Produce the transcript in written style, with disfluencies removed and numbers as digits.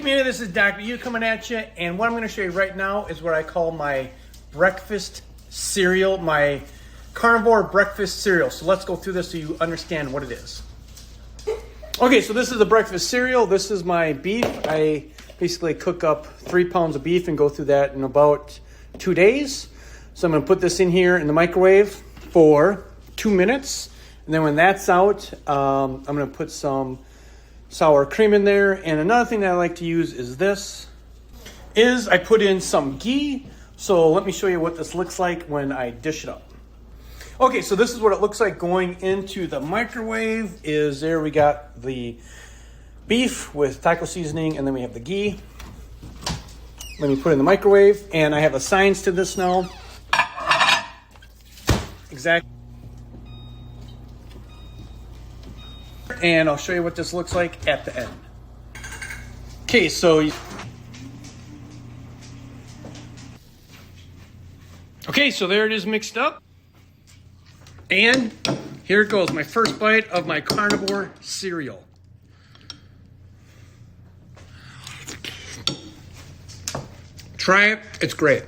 community, this is Dr. U coming at you, and what I'm going to show you right now is what I call my breakfast cereal, my carnivore breakfast cereal. So let's go through this so you understand what it is. Okay, so this is the breakfast cereal. This is my beef. I basically cook up 3 pounds of beef and go through that in about 2 days. So I'm going to put this in here in the microwave for 2 minutes. And then when that's out, I'm going to put some sour cream in there. And another thing that I like to use is this, is I put in some ghee. So let me show you what this looks like when I dish it up. Okay, so this is what it looks like going into the microwave. Is there we got the beef with taco seasoning, and then we have the ghee. Let me put it in the microwave, and I have the signs to this now. Exactly. And I'll show you what this looks like at the end. Okay, so there it is mixed up. And here it goes, my first bite of my carnivore cereal. Try it, it's great.